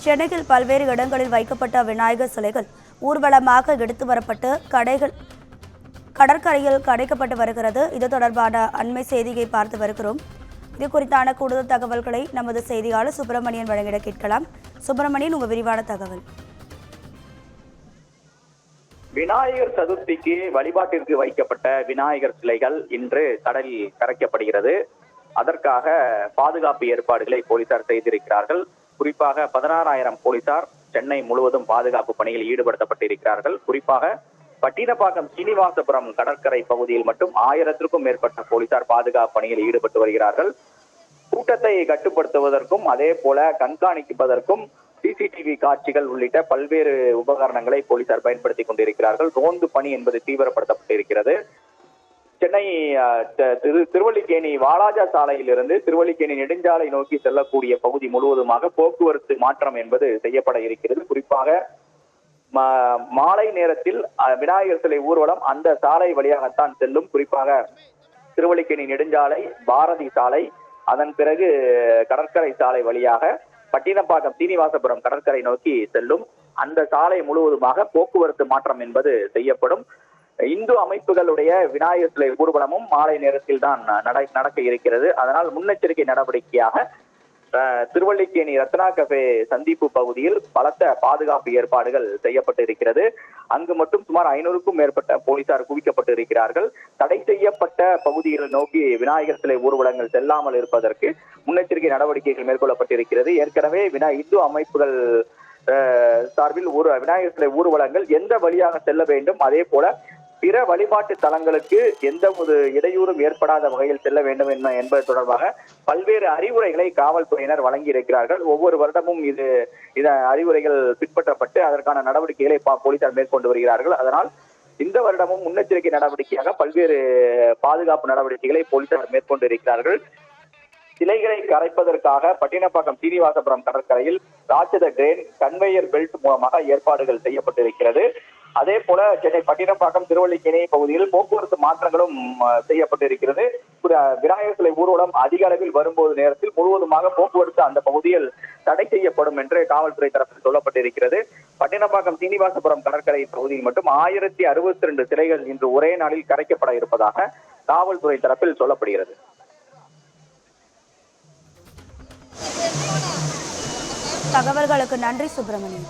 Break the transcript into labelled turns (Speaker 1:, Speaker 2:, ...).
Speaker 1: சென்னையில் பல்வேறு இடங்களில் வைக்கப்பட்ட விநாயகர் சிலைகள் ஊர்வலமாக எடுத்து வரப்பட்டு கடற்கரையில் கடைக்கப்பட்டு வருகிறது. இது தொடர்பான அண்மை செய்தியை பார்த்து வருகிறோம். இது குறித்தான கூடுதல் தகவல்களை நமது செய்தியாளர் சுப்பிரமணியன் வழங்கிட கேட்கலாம். சுப்பிரமணியன், உங்க விரிவான தகவல்.
Speaker 2: விநாயகர் சதுர்த்திக்கு வழிபாட்டிற்கு வைக்கப்பட்ட விநாயகர் சிலைகள் இன்று கடலில் கரைக்கப்படுகிறது. அதற்காக பாதுகாப்பு ஏற்பாடுகளை போலீசார் செய்திருக்கிறார்கள். குறிப்பாக 16,000 போலீசார் சென்னை முழுவதும் பாதுகாப்பு பணியில் ஈடுபடுத்தப்பட்டிருக்கிறார்கள். குறிப்பாக பட்டினப்பாக்கம் சீனிவாசபுரம் கடற்கரை பகுதியில் மட்டும் 1000க்கும் மேற்பட்ட போலீசார் பாதுகாப்பு பணியில் ஈடுபட்டு வருகிறார்கள். கூட்டத்தை கட்டுப்படுத்துவதற்கும் அதே போல கண்காணிப்பதற்கும் சிசிடிவி காட்சிகள் உள்ளிட்ட பல்வேறு உபகரணங்களை போலீசார் பயன்படுத்திக் கொண்டிருக்கிறார்கள். ரோந்து பணி என்பது தீவிரப்படுத்தப்பட்டிருக்கிறது. சென்னை திருவல்லிக்கேணி வாலாஜா சாலையிலிருந்து திருவல்லிக்கேணி நெடுஞ்சாலை நோக்கி செல்லக்கூடிய பகுதி முழுவதுமாக போக்குவரத்து மாற்றம் என்பது செய்யப்பட இருக்கிறது. குறிப்பாக மாலை நேரத்தில் விநாயகர் சிலை ஊர்வலம் அந்த சாலை வழியாகத்தான் செல்லும். குறிப்பாக திருவல்லிக்கேணி நெடுஞ்சாலை, பாரதி சாலை, அதன் பிறகு கடற்கரை சாலை வழியாக பட்டினப்பாக்கம் சீனிவாசபுரம் கடற்கரை நோக்கி செல்லும். அந்த சாலை முழுவதுமாக போக்குவரத்து மாற்றம் என்பது செய்யப்படும். இந்து அமைப்புகளுடைய விநாயகர் சிலை ஊர்வலமும் மாலை நேரத்தில் தான் நடக்க இருக்கிறது. அதனால் முன்னெச்சரிக்கை நடவடிக்கையாக திருவல்லிக்கேணி ரத்னா கஃபே சந்திப்பு பகுதியில் பலத்த பாதுகாப்பு ஏற்பாடுகள் செய்யப்பட்டு இருக்கிறது. அங்கு மட்டும் சுமார் 500க்கும் மேற்பட்ட போலீசார் குவிக்கப்பட்டு இருக்கிறார்கள். தடை செய்யப்பட்ட பகுதிகளை நோக்கி விநாயகர் சிலை ஊர்வலங்கள் செல்லாமல் இருப்பதற்கு முன்னெச்சரிக்கை நடவடிக்கைகள் மேற்கொள்ளப்பட்டிருக்கிறது. ஏற்கனவே இந்து அமைப்புகள் சார்பில் விநாயகர் சிலை ஊர்வலங்கள் எந்த வழியாக செல்ல வேண்டும், அதே போல பிற வழிபாட்டு தலங்களுக்கு எந்த ஒரு இடையூறும் ஏற்படாத வகையில் செல்ல வேண்டும் என்பது தொடர்பாக பல்வேறு அறிவுரைகளை காவல்துறையினர் வழங்கி இருக்கிறார்கள். ஒவ்வொரு வருடமும் இதன் அறிவுரைகள் பின்பற்றப்பட்டு அதற்கான நடவடிக்கைகளை போலீசார் மேற்கொண்டு வருகிறார்கள். அதனால் இந்த வருடமும் முன்னெச்சரிக்கை நடவடிக்கையாக பல்வேறு பாதுகாப்பு நடவடிக்கைகளை போலீசார் மேற்கொண்டு இருக்கிறார்கள். சிலைகளை கரைப்பதற்காக பட்டினப்பாக்கம் சீனிவாசபுரம் கடற்கரையில் ராட்சத கிரேன், கன்வேயர் பெல்ட் மூலமாக ஏற்பாடுகள் செய்யப்பட்டிருக்கிறது. அதே போல சென்னை பட்டினப்பாக்கம் திருவல்லிக்கேணி பகுதியில் போக்குவரத்து மாற்றங்களும் செய்யப்பட்டிருக்கிறது. விநாயகர் சிலை ஊர்வலம் அதிக அளவில் வரும்போது நேரத்தில் முழுவதுமாக போக்குவரத்து அந்த பகுதியில் தடை செய்யப்படும் என்று காவல்துறை தரப்பில் சொல்லப்பட்டிருக்கிறது. பட்டினப்பாக்கம் சீனிவாசபுரம் கடற்கரை பகுதியில் மட்டும் 1062 சிலைகள் இன்று ஒரே நாளில் கரைக்கப்பட இருப்பதாக காவல்துறை தரப்பில் சொல்லப்படுகிறது.
Speaker 1: தகவல்களுக்கு நன்றி சுப்பிரமணியன்.